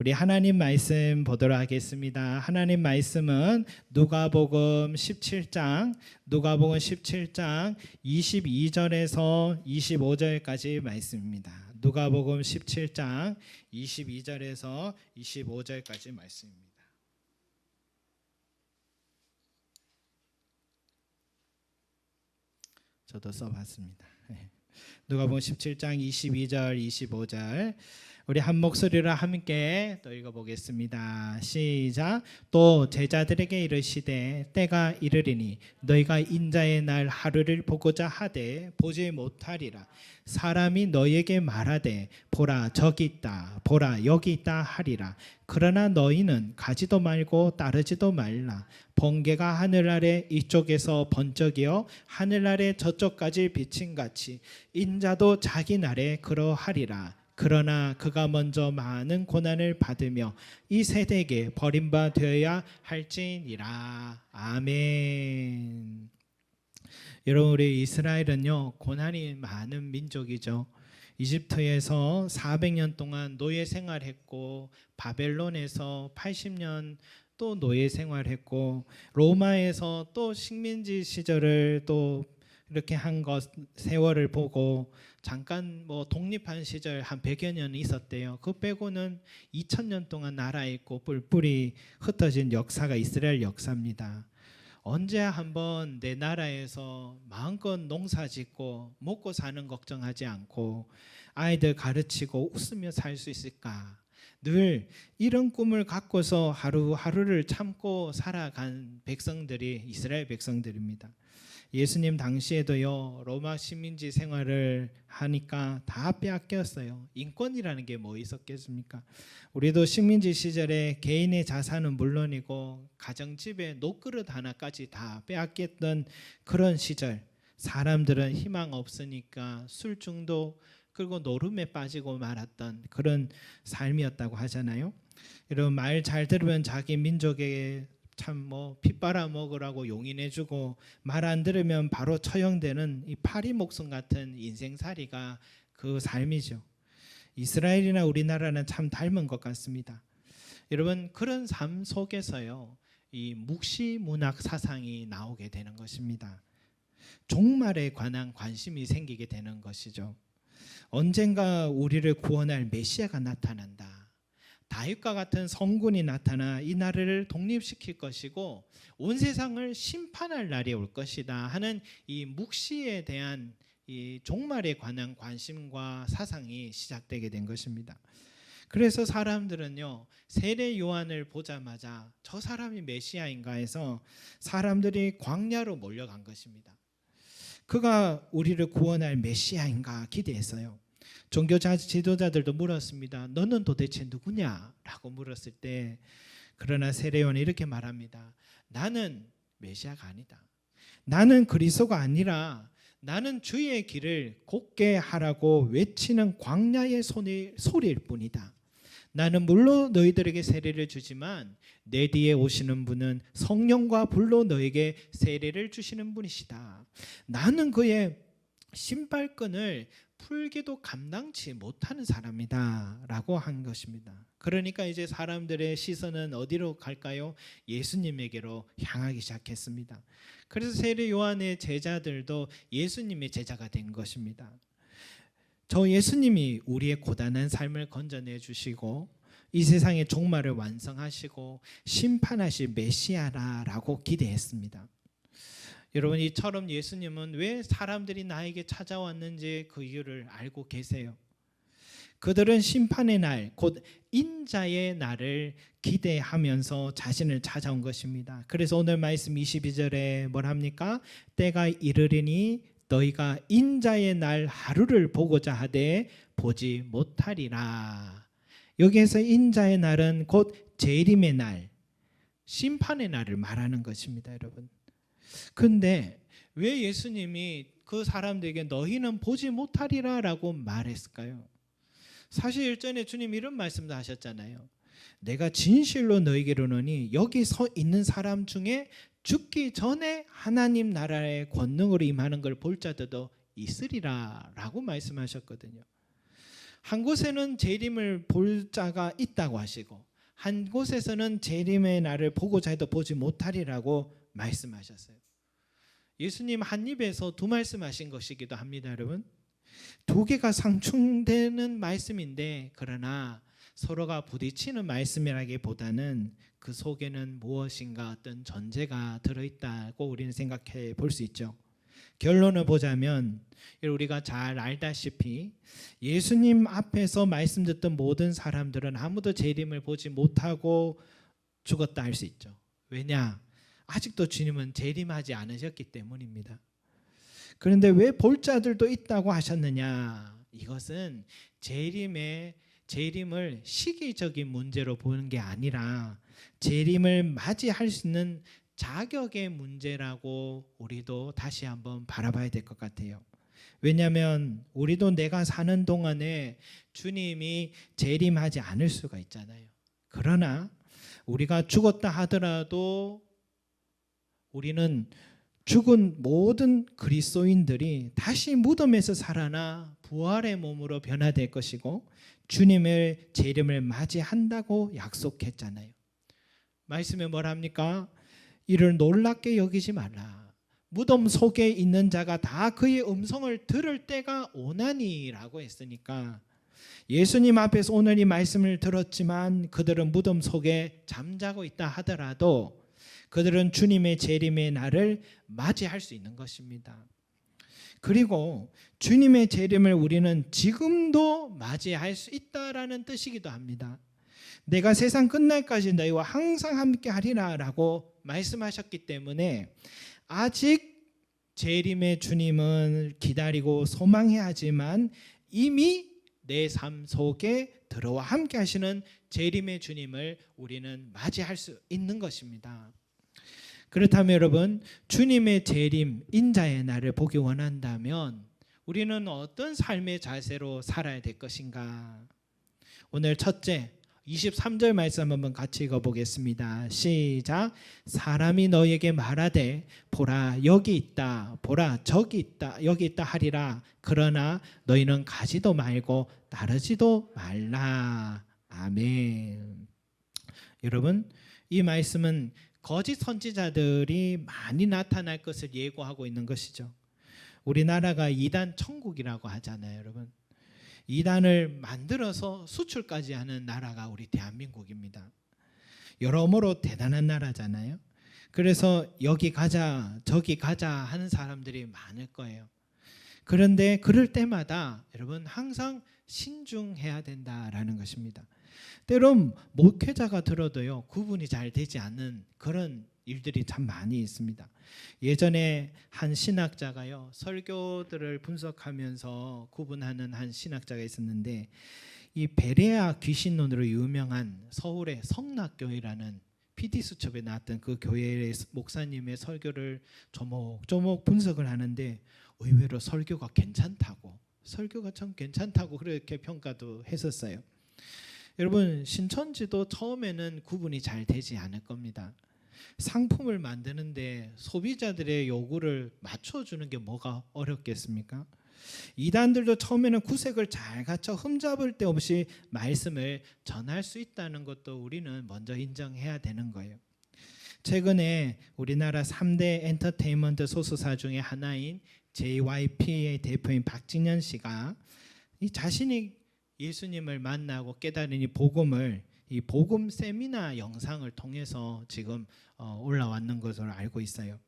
우리 하나님 말씀 보도록 하겠습니다. 하나님 말씀은 누가복음 17장 22절에서 25절까지 말씀입니다. 누가복음 17장 22절에서 25절까지 말씀입니다. 저도 써봤습니다. 누가복음 17장 22절 25절 우리 한 목소리로 함께 또 읽어보겠습니다. 시작. 또 제자들에게 이르시되 때가 이르리니 너희가 인자의 날 하루를 보고자 하되 보지 못하리라. 사람이 너희에게 말하되 보라 저기 있다 보라 여기 있다 하리라. 그러나 너희는 가지도 말고 따르지도 말라. 번개가 하늘 아래 이쪽에서 번쩍이어 하늘 아래 저쪽까지 비친 같이 인자도 자기 날에 그러하리라. 그러나 그가 먼저 많은 고난을 받으며 이 세대에게 버림바 되어야 할지니라. 아멘. 여러분, 우리 이스라엘은요 고난이 많은 민족이죠. 이집트에서 400년 동안 노예 생활했고, 바벨론에서 80년 또 노예 생활했고, 로마에서 또 식민지 시절을 또 이렇게 한 것 세월을 보고 잠깐 독립한 시절 한 100여 년 있었대요. 그 빼고는 2000년 동안 나라에 있고 뿔뿔이 흩어진 역사가 이스라엘 역사입니다. 언제 한번 내 나라에서 마음껏 농사짓고 먹고 사는 걱정하지 않고 아이들 가르치고 웃으며 살 수 있을까? 늘 이런 꿈을 갖고서 하루하루를 참고 살아간 백성들이 이스라엘 백성들입니다. 예수님 당시에도요 로마 식민지 생활을 하니까 다 빼앗겼어요. 인권이라는 게 뭐 있었겠습니까? 우리도 식민지 시절에 개인의 자산은 물론이고 가정집에 녹그릇 하나까지 다 빼앗겼던 그런 시절, 사람들은 희망 없으니까 술 중독 그리고 노름에 빠지고 말았던 그런 삶이었다고 하잖아요. 여러분, 말 잘 들으면 자기 민족에게 참 피 빨아 먹으라고 용인해주고, 말 안 들으면 바로 처형되는 이 파리 목숨 같은 인생살이가 그 삶이죠. 이스라엘이나 우리나라는 참 닮은 것 같습니다. 여러분, 그런 삶 속에서요 이 묵시문학 사상이 나오게 되는 것입니다. 종말에 관한 관심이 생기게 되는 것이죠. 언젠가 우리를 구원할 메시아가 나타난다. 다윗과 같은 성군이 나타나 이 나라를 독립시킬 것이고 온 세상을 심판할 날이 올 것이다 하는 이 묵시에 대한 이 종말에 관한 관심과 사상이 시작되게 된 것입니다. 그래서 사람들은요 세례 요한을 보자마자 저 사람이 메시아인가 해서 사람들이 광야로 몰려간 것입니다. 그가 우리를 구원할 메시아인가 기대했어요. 종교 지도자들도 물었습니다. 너는 도대체 누구냐? 라고 물었을 때, 그러나 세례 요한이 이렇게 말합니다. 나는 메시아가 아니다. 나는 그리스도가 아니라 나는 주의 길을 곧게 하라고 외치는 광야의 소리일 뿐이다. 나는 물로 너희들에게 세례를 주지만 내 뒤에 오시는 분은 성령과 불로 너에게 세례를 주시는 분이시다. 나는 그의 신발끈을 풀기도 감당치 못하는 사람이다 라고 한 것입니다. 그러니까 이제 사람들의 시선은 어디로 갈까요? 예수님에게로 향하기 시작했습니다. 그래서 세례 요한의 제자들도 예수님의 제자가 된 것입니다. 저 예수님이 우리의 고단한 삶을 건져내 주시고 이 세상의 종말을 완성하시고 심판하실 메시아라고 기대했습니다. 여러분, 이처럼 예수님은 왜 사람들이 나에게 찾아왔는지 그 이유를 알고 계세요. 그들은 심판의 날, 곧 인자의 날을 기대하면서 자신을 찾아온 것입니다. 그래서 오늘 말씀 22절에 뭘 합니까? 때가 이르리니 너희가 인자의 날 하루를 보고자 하되 보지 못하리라. 여기에서 인자의 날은 곧 재림의 날, 심판의 날을 말하는 것입니다, 여러분. 근데 왜 예수님이 그 사람들에게 너희는 보지 못하리라 라고 말했을까요? 사실 일전에 주님 이런 말씀도 하셨잖아요. 내가 진실로 너희에게 이르노니 여기 서 있는 사람 중에 죽기 전에 하나님 나라의 권능으로 임하는 걸 볼 자들도 있으리라 라고 말씀하셨거든요. 한 곳에는 재림을 볼 자가 있다고 하시고 한 곳에서는 재림의 날을 보고자 해도 보지 못하리라고 말씀하셨어요. 예수님 한 입에서 두 말씀하신 것이기도 합니다, 여러분. 두 개가 상충되는 말씀인데 그러나 서로가 부딪히는 말씀이라기보다는 그 속에는 무엇인가 어떤 전제가 들어있다고 우리는 생각해 볼 수 있죠. 결론을 보자면 우리가 잘 알다시피 예수님 앞에서 말씀 듣던 모든 사람들은 아무도 재림을 보지 못하고 죽었다 할 수 있죠. 왜냐? 아직도 주님은 재림하지 않으셨기 때문입니다. 그런데 왜 볼 자들도 있다고 하셨느냐? 이것은 재림을 시기적인 문제로 보는 게 아니라 재림을 맞이할 수 있는 자격의 문제라고 우리도 다시 한번 바라봐야 될 것 같아요. 왜냐하면 우리도 내가 사는 동안에 주님이 재림하지 않을 수가 있잖아요. 그러나 우리가 죽었다 하더라도 우리는 죽은 모든 그리스도인들이 다시 무덤에서 살아나 부활의 몸으로 변화될 것이고 주님의 재림을 맞이한다고 약속했잖아요. 말씀에 뭐라 합니까? 이를 놀랍게 여기지 말라. 무덤 속에 있는 자가 다 그의 음성을 들을 때가 오나니라고 했으니까 예수님 앞에서 오늘 이 말씀을 들었지만 그들은 무덤 속에 잠자고 있다 하더라도 그들은 주님의 재림의 날을 맞이할 수 있는 것입니다. 그리고 주님의 재림을 우리는 지금도 맞이할 수 있다라는 뜻이기도 합니다. 내가 세상 끝날까지 너희와 항상 함께 하리라 라고 말씀하셨기 때문에 아직 재림의 주님은 기다리고 소망해야 하지만 이미 내 삶 속에 들어와 함께 하시는 재림의 주님을 우리는 맞이할 수 있는 것입니다. 그렇다면 여러분, 주님의 재림, 인자의 날을 보기 원한다면 우리는 어떤 삶의 자세로 살아야 될 것인가? 오늘 첫째 23절 말씀 한번 같이 읽어보겠습니다. 시작. 사람이 너에게 말하되 보라 여기 있다, 보라 저기 있다, 여기 있다 하리라. 그러나 너희는 가지도 말고 따르지도 말라. 아멘. 여러분, 이 말씀은 거짓 선지자들이 많이 나타날 것을 예고하고 있는 것이죠. 우리나라가 이단 천국이라고 하잖아요, 여러분. 이단을 만들어서 수출까지 하는 나라가 우리 대한민국입니다. 여러모로 대단한 나라잖아요. 그래서 여기 가자 저기 가자 하는 사람들이 많을 거예요. 그런데 그럴 때마다 여러분 항상 신중해야 된다라는 것입니다. 때론 목회자가 들어도요 구분이 잘 되지 않는 그런 일들이 참 많이 있습니다. 예전에 한 신학자가요 설교들을 분석하면서 구분하는 한 신학자가 있었는데 이 베레아 귀신론으로 유명한 서울의 성락교회라는 PD수첩에 나왔던 그 교회의 목사님의 설교를 조목조목 분석을 하는데 의외로 설교가 참 괜찮다고 그렇게 평가도 했었어요. 여러분, 신천지도 처음에는 구분이 잘 되지 않을 겁니다. 상품을 만드는데 소비자들의 요구를 맞춰주는 게 뭐가 어렵겠습니까? 이단들도 처음에는 구색을 잘 갖춰 흠잡을 데 없이 말씀을 전할 수 있다는 것도 우리는 먼저 인정해야 되는 거예요. 최근에 우리나라 3대 엔터테인먼트 소수사 중에 하나인 JYP의 대표인 박진현 씨가 이 자신이 예수님을 만나고 깨달은 이 복음을 이 복음 세미나 영상을 통해서 지금 올라왔는 것으로 알고 있어요.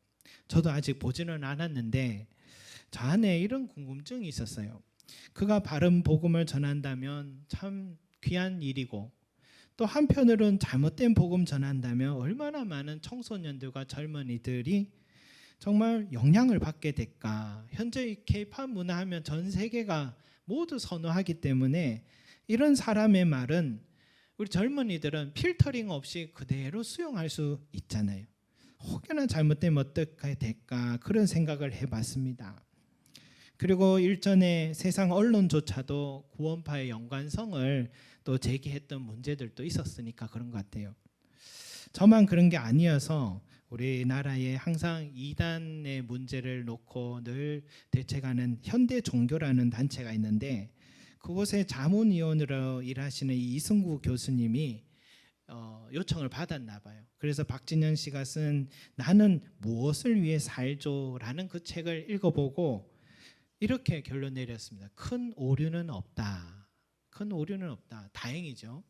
저도 아직 보지는 않았는데 저 안에 이런 궁금증이 있었어요. 그가 바른 복음을 전한다면 참 귀한 일이고 또 한편으로는 잘못된 복음 전한다면 얼마나 많은 청소년들과 젊은이들이 정말 영향을 받게 될까. 현재 이 K-팝 문화하면 전 세계가 모두 선호하기 때문에 이런 사람의 말은 우리 젊은이들은 필터링 없이 그대로 수용할 수 있잖아요. 혹여나 잘못되면 어떻게 될까 그런 생각을 해봤습니다. 그리고 일전에 세상 언론조차도 구원파의 연관성을 또 제기했던 문제들도 있었으니까 그런 것 같아요. 저만 그런 게 아니어서 우리나라에 항상 이단의 문제를 놓고 늘 대책하는 현대 종교라는 단체가 있는데 그곳에 자문위원으로 일하시는 이 이승구 교수님이 요청을 받았나 봐요. 그래서 박진영 씨가 쓴 나는 무엇을 위해 살죠라는 그 책을 읽어보고 이렇게 결론 내렸습니다. 큰 오류는 없다. 큰 오류는 없다. 다행이죠.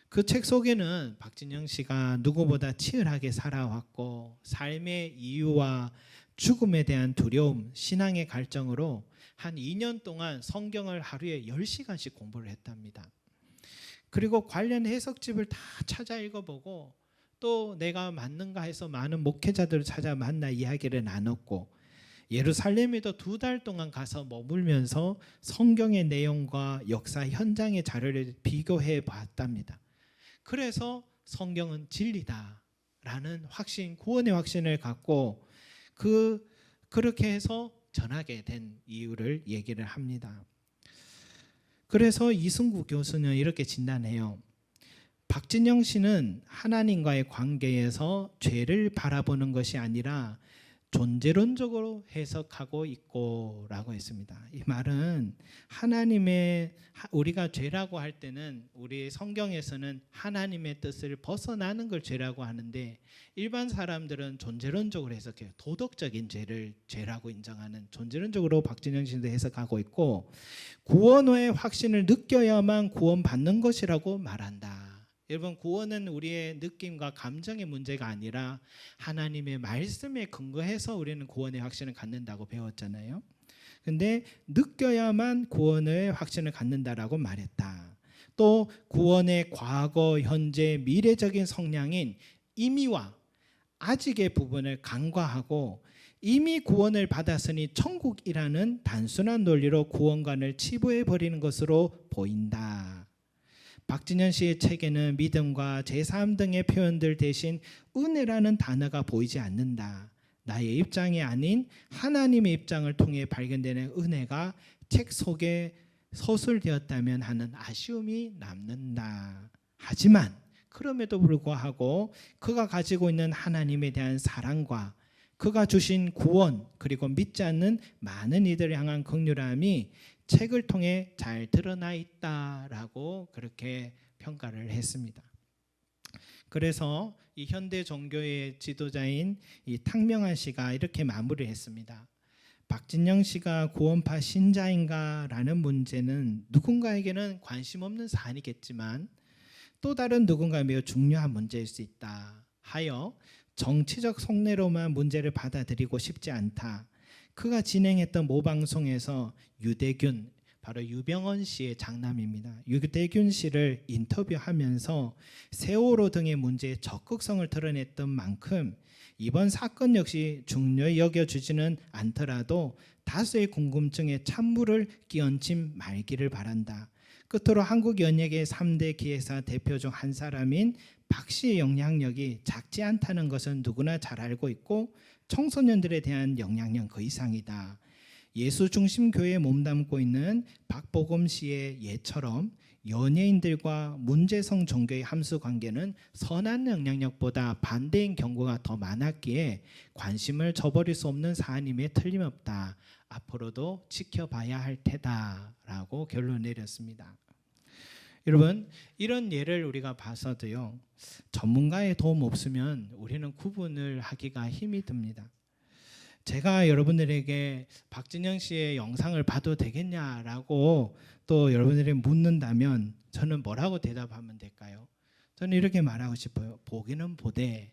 그 책 속에는 박진영 씨가 누구보다 치열하게 살아왔고 삶의 이유와 죽음에 대한 두려움, 신앙의 갈증으로 한 2년 동안 성경을 하루에 10시간씩 공부를 했답니다. 그리고 관련 해석집을 다 찾아 읽어보고 또 내가 맞는가 해서 많은 목회자들을 찾아 만나 이야기를 나눴고 예루살렘에도 2달 동안 가서 머물면서 성경의 내용과 역사 현장의 자료를 비교해 봤답니다. 그래서 성경은 진리다라는 확신, 구원의 확신을 갖고 그렇게 해서 전하게 된 이유를 얘기를 합니다. 그래서 이승구 교수는 이렇게 진단해요. 박진영 씨는 하나님과의 관계에서 죄를 바라보는 것이 아니라 존재론적으로 해석하고 있고 라고 했습니다. 이 말은 우리가 죄라고 할 때는 우리 성경에서는 하나님의 뜻을 벗어나는 걸 죄라고 하는데 일반 사람들은 존재론적으로 해석해요. 도덕적인 죄를 죄라고 인정하는 존재론적으로 박진영 씨도 해석하고 있고 구원의 확신을 느껴야만 구원받는 것이라고 말한다. 여러분 구원은 우리의 느낌과 감정의 문제가 아니라 하나님의 말씀에 근거해서 우리는 구원의 확신을 갖는다고 배웠잖아요. 근데 느껴야만 구원의 확신을 갖는다라고 말했다. 또 구원의 과거, 현재, 미래적인 성향인 이미와 아직의 부분을 간과하고 이미 구원을 받았으니 천국이라는 단순한 논리로 구원관을 치부해버리는 것으로 보인다. 박진영 씨의 책에는 믿음과 제3 등의 표현들 대신 은혜라는 단어가 보이지 않는다. 나의 입장이 아닌 하나님의 입장을 통해 발견되는 은혜가 책 속에 서술되었다면 하는 아쉬움이 남는다. 하지만 그럼에도 불구하고 그가 가지고 있는 하나님에 대한 사랑과 그가 주신 구원 그리고 믿지 않는 많은 이들을 향한 긍휼함이 책을 통해 잘 드러나 있다라고 그렇게 평가를 했습니다. 그래서 이 현대 종교의 지도자인 이 탕명한 씨가 이렇게 마무리했습니다. 박진영 씨가 구원파 신자인가라는 문제는 누군가에게는 관심 없는 사안이겠지만 또 다른 누군가에 매우 중요한 문제일 수 있다 하여 정치적 속내로만 문제를 받아들이고 싶지 않다. 그가 진행했던 모방송에서 유대균, 바로 유병언 씨의 장남입니다. 유대균 씨를 인터뷰하면서 세월호 등의 문제의 적극성을 드러냈던 만큼 이번 사건 역시 중요히 여겨주지는 않더라도 다수의 궁금증에 찬물을 끼얹지 말기를 바란다. 끝으로 한국 연예계 3대 기획사 대표 중 한 사람인 박 씨의 영향력이 작지 않다는 것은 누구나 잘 알고 있고 청소년들에 대한 영향력 그 이상이다. 예수 중심 교회에 몸담고 있는 박보검 씨의 예처럼 연예인들과 문제성 종교의 함수 관계는 선한 영향력보다 반대인 경우가 더 많았기에 관심을 저버릴 수 없는 사안임에 틀림없다. 앞으로도 지켜봐야 할 테다라고 결론 내렸습니다. 여러분 이런 예를 우리가 봐서도요 전문가의 도움 없으면 우리는 구분을 하기가 힘이 듭니다. 제가 여러분들에게 박진영 씨의 영상을 봐도 되겠냐라고 또 여러분들이 묻는다면 저는 뭐라고 대답하면 될까요? 저는 이렇게 말하고 싶어요. 보기는 보되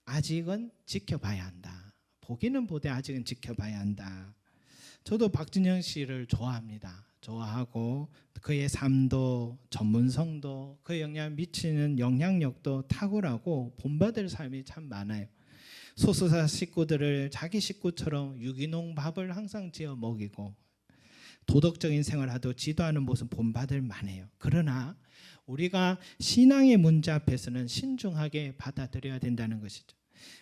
아직은 지켜봐야 한다. 보기는 보되 아직은 지켜봐야 한다. 저도 박진영 씨를 좋아합니다. 좋아하고 그의 삶도 전문성도 그의 영향 미치는 영향력도 탁월하고 본받을 삶이 참 많아요. 소수자 식구들을 자기 식구처럼 유기농 밥을 항상 지어 먹이고 도덕적인 생활하도 지도하는 모습 본받을 만해요. 그러나 우리가 신앙의 문제 앞에서는 신중하게 받아들여야 된다는 것이죠.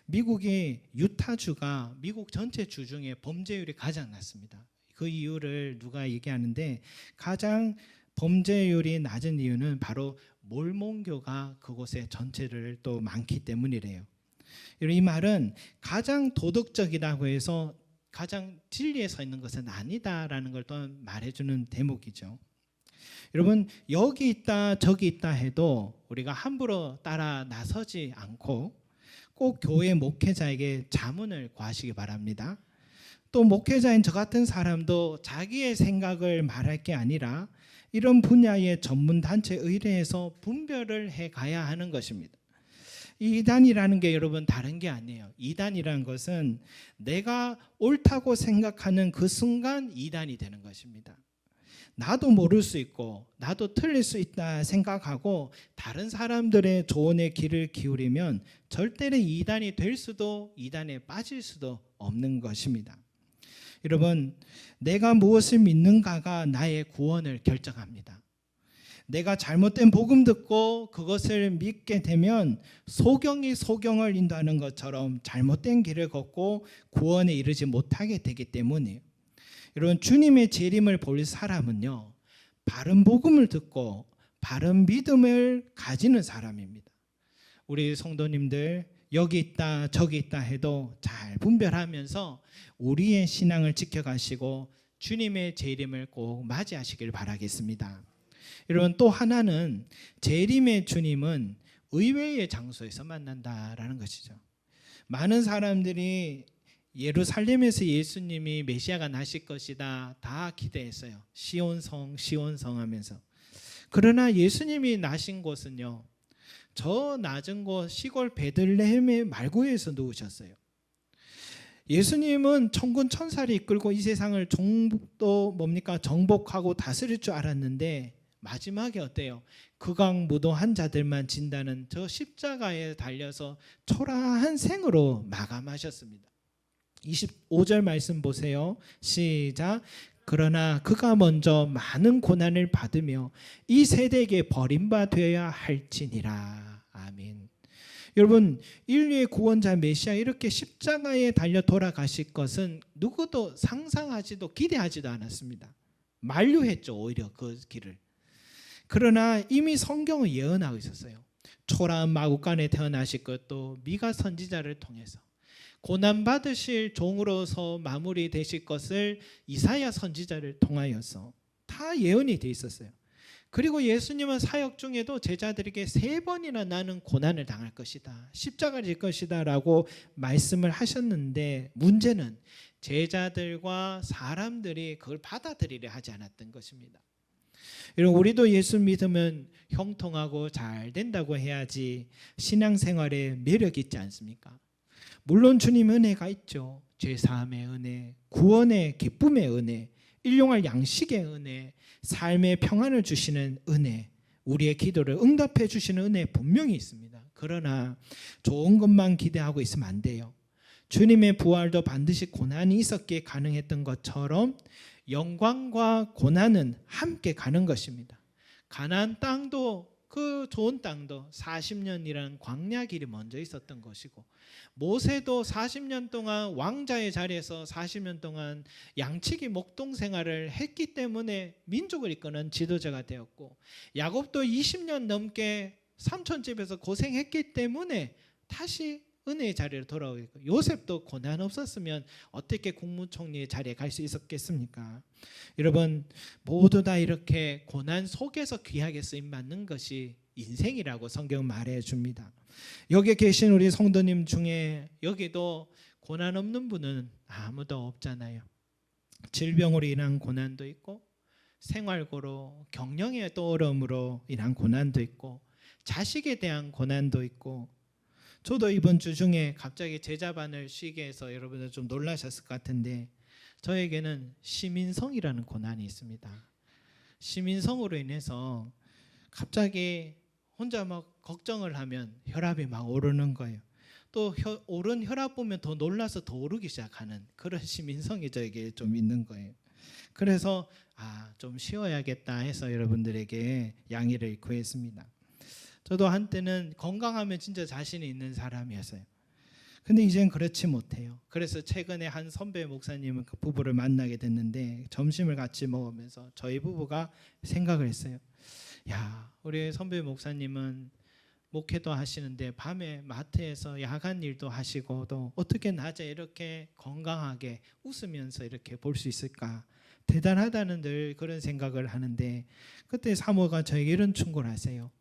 미국의 유타주가 미국 전체 주 중에 범죄율이 가장 낮습니다. 그 이유를 누가 얘기하는데 가장 범죄율이 낮은 이유는 바로 몰몬교가 그곳에 전체를 또 많기 때문이래요. 이 말은 가장 도덕적이라고 해서 가장 진리에 서 있는 것은 아니다라는 걸 또 말해주는 대목이죠. 여러분 여기 있다 저기 있다 해도 우리가 함부로 따라 나서지 않고 꼭 교회 목회자에게 자문을 구하시기 바랍니다. 또 목회자인 저 같은 사람도 자기의 생각을 말할 게 아니라 이런 분야의 전문 단체에 의뢰해서 분별을 해 가야 하는 것입니다. 이단이라는 게 여러분 다른 게 아니에요. 이단이라는 것은 내가 옳다고 생각하는 그 순간 이단이 되는 것입니다. 나도 모를 수 있고 나도 틀릴 수 있다 생각하고 다른 사람들의 조언에 귀를 기울이면 절대로 이단이 될 수도 이단에 빠질 수도 없는 것입니다. 여러분, 내가 무엇을 믿는가가 나의 구원을 결정합니다. 내가 잘못된 복음 듣고 그것을 믿게 되면 소경이 소경을 인도하는 것처럼 잘못된 길을 걷고 구원에 이르지 못하게 되기 때문이에요. 여러분, 주님의 재림을 볼 사람은요, 바른 복음을 듣고 바른 믿음을 가지는 사람입니다. 우리 성도님들 여기 있다 저기 있다 해도 잘 분별하면서 우리의 신앙을 지켜가시고 주님의 재림을 꼭 맞이하시길 바라겠습니다. 여러분, 또 하나는 재림의 주님은 의외의 장소에서 만난다라는 것이죠. 많은 사람들이 예루살렘에서 예수님이 메시아가 나실 것이다 다 기대했어요. 시온성 시온성 하면서. 그러나 예수님이 나신 곳은요, 저 낮은 곳 시골 베들레헴의 말구에서 누우셨어요. 예수님은 천군 천사를 이끌고 이 세상을 정복하고 다스릴 줄 알았는데 마지막에 어때요? 극악무도한 자들만 진다는 저 십자가에 달려서 초라한 생으로 마감하셨습니다. 25절 말씀 보세요. 시작. 그러나 그가 먼저 많은 고난을 받으며 이 세대에게 버림받아야 할지니라. 아멘. 여러분, 인류의 구원자 메시아 이렇게 십자가에 달려 돌아가실 것은 누구도 상상하지도 기대하지도 않았습니다. 만류했죠, 오히려 그 길을. 그러나 이미 성경은 예언하고 있었어요. 초라한 마구간에 태어나실 것도 미가 선지자를 통해서, 고난받으실 종으로서 마무리되실 것을 이사야 선지자를 통하여서 다 예언이 돼 있었어요. 그리고 예수님은 사역 중에도 제자들에게 3번이나 나는 고난을 당할 것이다, 십자가를 질 것이다 라고 말씀을 하셨는데, 문제는 제자들과 사람들이 그걸 받아들이려 하지 않았던 것입니다. 여러분, 우리도 예수 믿으면 형통하고 잘 된다고 해야지 신앙생활에 매력이 있지 않습니까? 물론 주님 은혜가 있죠. 죄사함의 은혜, 구원의 기쁨의 은혜, 일용할 양식의 은혜, 삶의 평안을 주시는 은혜, 우리의 기도를 응답해 주시는 은혜 분명히 있습니다. 그러나 좋은 것만 기대하고 있으면 안 돼요. 주님의 부활도 반드시 고난이 있었기에 가능했던 것처럼 영광과 고난은 함께 가는 것입니다. 가나안 땅도, 그 좋은 땅도 40년이라는 광야 길이 먼저 있었던 것이고, 모세도 40년 동안 왕자의 자리에서 40년 동안 양치기 목동 생활을 했기 때문에 민족을 이끄는 지도자가 되었고, 야곱도 20년 넘게 삼촌집에서 고생했기 때문에 다시 은혜의 자리로 돌아오고, 요셉도 고난 없었으면 어떻게 국무총리의 자리에 갈 수 있었겠습니까? 여러분, 모두 다 이렇게 고난 속에서 귀하게 쓰임 받는 것이 인생이라고 성경은 말해 줍니다. 여기 계신 우리 성도님 중에 여기도 고난 없는 분은 아무도 없잖아요. 질병으로 인한 고난도 있고, 생활고로 경영의 또 어려움으로 인한 고난도 있고, 자식에 대한 고난도 있고. 저도 이번 주 중에 갑자기 제자반을 쉬게 해서 여러분들 좀 놀라셨을 것 같은데, 저에게는 시민성이라는 고난이 있습니다. 시민성으로 인해서 갑자기 혼자 막 걱정을 하면 혈압이 막 오르는 거예요. 또 오른 혈압 보면 더 놀라서 더 오르기 시작하는 그런 시민성이 저에게 좀 있는 거예요. 그래서 좀 쉬어야겠다 해서 여러분들에게 양해를 구했습니다. 저도 한때는 건강하면 진짜 자신이 있는 사람이었어요. 근데 이제는 그렇지 못해요. 그래서 최근에 한 선배 목사님 그 부부를 만나게 됐는데, 점심을 같이 먹으면서 저희 부부가 생각을 했어요. 야, 우리 선배 목사님은 목회도 하시는데 밤에 마트에서 야간 일도 하시고 또 어떻게 낮에 이렇게 건강하게 웃으면서 이렇게 볼 수 있을까 대단하다는 늘 그런 생각을 하는데, 그때 사모가 저에게 이런 충고를 하세요.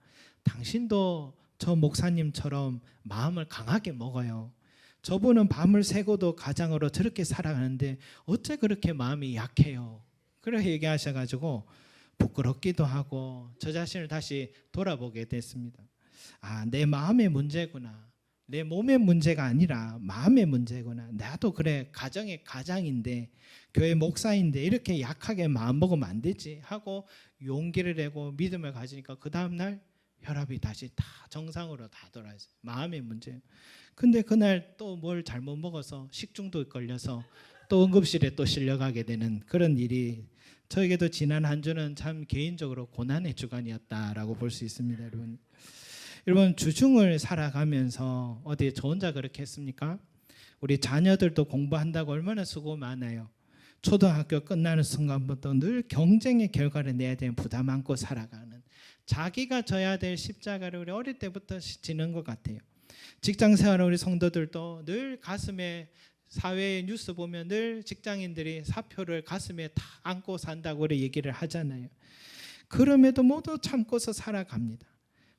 당신도 저 목사님처럼 마음을 강하게 먹어요. 저분은 밤을 새고도 가장으로 저렇게 살아가는데 어째 그렇게 마음이 약해요. 그렇게 얘기하셔가지고 부끄럽기도 하고 저 자신을 다시 돌아보게 됐습니다. 아, 내 마음의 문제구나. 내 몸의 문제가 아니라 마음의 문제구나. 나도 그래, 가정의 가장인데, 교회 목사인데 이렇게 약하게 마음 먹으면 안 되지 하고 용기를 내고 믿음을 가지니까 그 다음날 혈압이 다시 다 정상으로 다 돌아왔어요. 마음의 문제. 근데 그날 또 뭘 잘못 먹어서 식중독 걸려서 또 응급실에 또 실려가게 되는 그런 일이, 저에게도 지난 한 주는 참 개인적으로 고난의 주간이었다라고 볼 수 있습니다. 여러분 주중을 살아가면서 어디 저 혼자 그렇게 했습니까? 우리 자녀들도 공부한다고 얼마나 수고 많아요. 초등학교 끝나는 순간부터 늘 경쟁의 결과를 내야 되는 부담 안고 살아가는, 자기가 져야 될 십자가를 우리 어릴 때부터 지는 것 같아요. 직장 생활 우리 성도들도 늘 가슴에, 사회의 뉴스 보면 늘 직장인들이 사표를 가슴에 다 안고 산다고 우리 얘기를 하잖아요. 그럼에도 모두 참고서 살아갑니다.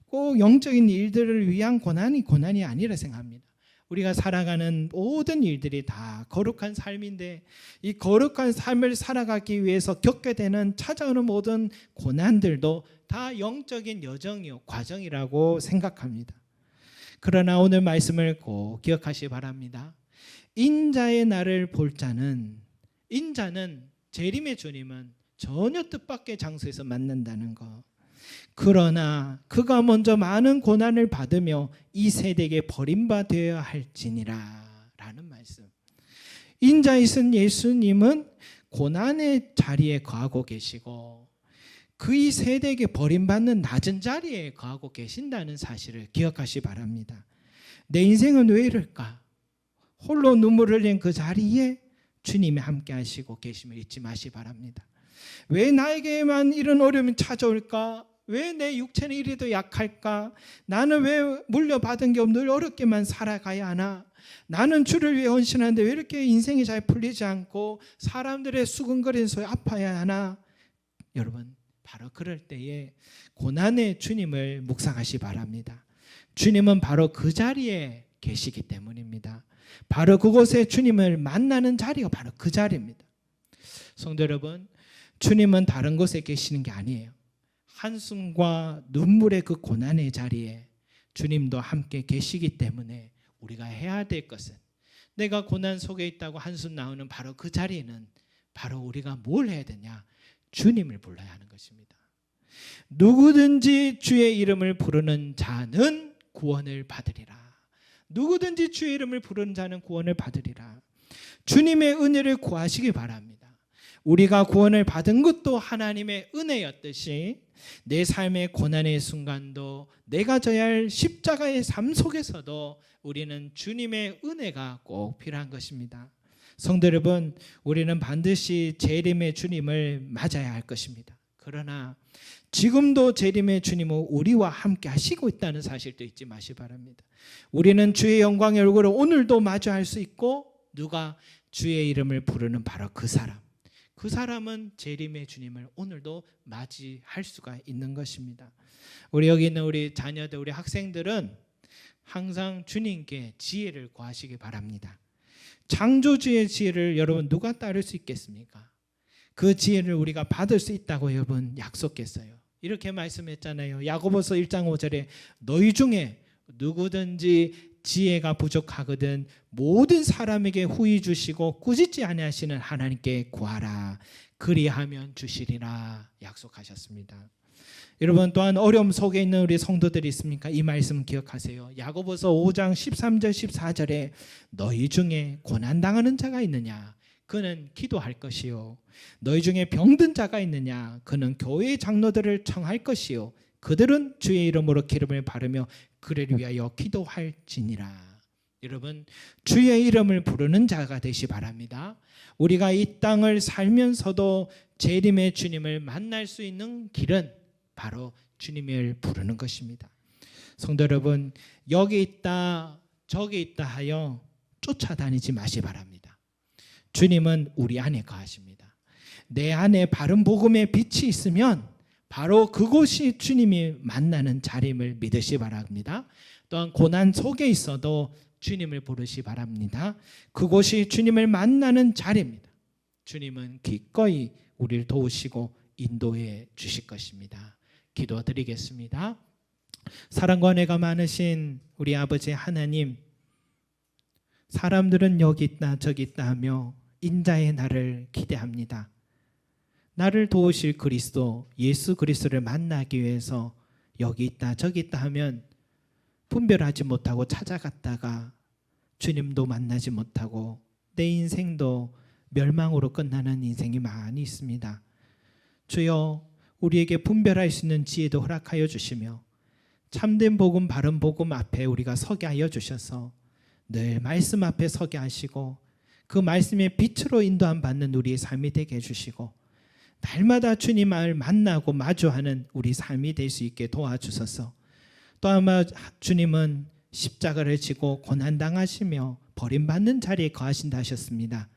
꼭 영적인 일들을 위한 고난이 아니라 생각합니다. 우리가 살아가는 모든 일들이 다 거룩한 삶인데, 이 거룩한 삶을 살아가기 위해서 겪게 되는 찾아오는 모든 고난들도 다 영적인 여정이요, 과정이라고 생각합니다. 그러나 오늘 말씀을 꼭 기억하시기 바랍니다. 인자의 날을 볼 자는, 인자는 재림의 주님은 전혀 뜻밖의 장소에서 만난다는 것. 그러나 그가 먼저 많은 고난을 받으며 이 세대에게 버림받아야 할지니라 라는 말씀. 인자이신 예수님은 고난의 자리에 거하고 계시고 그 이 세대에게 버림받는 낮은 자리에 거하고 계신다는 사실을 기억하시기 바랍니다. 내 인생은 왜 이럴까? 홀로 눈물을 흘린 그 자리에 주님이 함께 하시고 계심을 잊지 마시기 바랍니다. 왜 나에게만 이런 어려움이 찾아올까? 왜 내 육체는 이리도 약할까? 나는 왜 물려받은 게 없는 늘 어렵게만 살아가야 하나? 나는 주를 위해 헌신하는데 왜 이렇게 인생이 잘 풀리지 않고 사람들의 수근거리는 소리 아파야 하나? 여러분, 바로 그럴 때에 고난의 주님을 묵상하시기 바랍니다. 주님은 바로 그 자리에 계시기 때문입니다. 바로 그곳에 주님을 만나는 자리가 바로 그 자리입니다. 성도 여러분, 주님은 다른 곳에 계시는 게 아니에요. 한숨과 눈물의 그 고난의 자리에 주님도 함께 계시기 때문에 우리가 해야 될 것은, 내가 고난 속에 있다고 한숨 나오는 바로 그 자리에는 바로 우리가 뭘 해야 되냐? 주님을 불러야 하는 것입니다. 누구든지 주의 이름을 부르는 자는 구원을 받으리라. 누구든지 주의 이름을 부르는 자는 구원을 받으리라. 주님의 은혜를 구하시기 바랍니다. 우리가 구원을 받은 것도 하나님의 은혜였듯이 내 삶의 고난의 순간도, 내가 져야 할 십자가의 삶 속에서도 우리는 주님의 은혜가 꼭 필요한 것입니다. 성도 여러분, 우리는 반드시 재림의 주님을 맞아야 할 것입니다. 그러나 지금도 재림의 주님은 우리와 함께 하시고 있다는 사실도 잊지 마시기 바랍니다. 우리는 주의 영광의 얼굴을 오늘도 마주할 수 있고, 누가 주의 이름을 부르는 바로 그 사람, 그 사람은 재림의 주님을 오늘도 맞이할 수가 있는 것입니다. 우리 여기 있는 우리 자녀들, 우리 학생들은 항상 주님께 지혜를 구하시기 바랍니다. 창조주의 지혜를 여러분 누가 따를 수 있겠습니까? 그 지혜를 우리가 받을 수 있다고 여러분 약속했어요. 이렇게 말씀했잖아요. 야고보서 1장 5절에 너희 중에 누구든지 지혜가 부족하거든 모든 사람에게 후히 주시고 꾸짖지 아니하시는 하나님께 구하라. 그리하면 주시리라 약속하셨습니다. 여러분, 또한 어려움 속에 있는 우리 성도들이 있습니까? 이 말씀 기억하세요. 야고보서 5장 13절 14절에 너희 중에 고난당하는 자가 있느냐? 그는 기도할 것이요. 너희 중에 병든 자가 있느냐? 그는 교회의 장로들을 청할 것이요. 그들은 주의 이름으로 기름을 바르며 그를 위하여 기도할지니라. 여러분, 주의 이름을 부르는 자가 되시 바랍니다. 우리가 이 땅을 살면서도 재림의 주님을 만날 수 있는 길은 바로 주님을 부르는 것입니다. 성도 여러분, 여기 있다 저기 있다 하여 쫓아다니지 마시 바랍니다. 주님은 우리 안에 거하십니다. 내 안에 바른 복음의 빛이 있으면 바로 그곳이 주님이 만나는 자리임을 믿으시 바랍니다. 또한 고난 속에 있어도 주님을 부르시 바랍니다. 그곳이 주님을 만나는 자리입니다. 주님은 기꺼이 우리를 도우시고 인도해 주실 것입니다. 기도드리겠습니다. 사랑과 은혜가 많으신 우리 아버지 하나님, 사람들은 여기 있다 저기 있다 하며 인자의 날을 기대합니다. 나를 도우실 그리스도 예수 그리스도를 만나기 위해서 여기 있다 저기 있다 하면 분별하지 못하고 찾아갔다가 주님도 만나지 못하고 내 인생도 멸망으로 끝나는 인생이 많이 있습니다. 주여, 우리에게 분별할 수 있는 지혜도 허락하여 주시며 참된 복음 바른 복음 앞에 우리가 서게 하여 주셔서 늘 말씀 앞에 서게 하시고 그 말씀의 빛으로 인도함 받는 우리의 삶이 되게 해주시고 날마다 주님을 만나고 마주하는 우리 삶이 될 수 있게 도와주소서. 또 아마 주님은 십자가를 지고 고난당하시며 버림받는 자리에 거하신다 하셨습니다.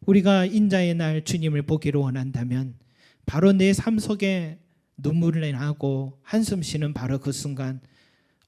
우리가 인자의 날 주님을 보기를 원한다면 바로 내 삶 속에 눈물을 나고 한숨 쉬는 바로 그 순간,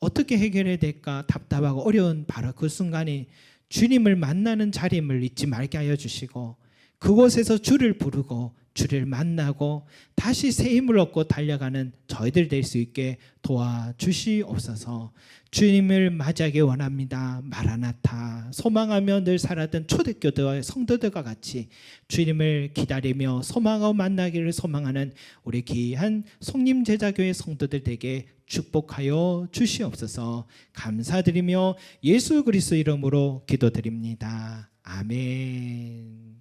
어떻게 해결해야 될까 답답하고 어려운 바로 그 순간이 주님을 만나는 자리임을 잊지 말게 하여 주시고 그곳에서 주를 부르고 주를 만나고 다시 새 힘을 얻고 달려가는 저희들 될 수 있게 도와주시옵소서. 주님을 맞이하기 원합니다. 마라나타, 소망하며 늘 살았던 초대교도와 성도들과 같이 주님을 기다리며 소망하고 만나기를 소망하는 우리 귀한 송림제자교회 성도들 되게 축복하여 주시옵소서. 감사드리며 예수 그리스도 이름으로 기도드립니다. 아멘.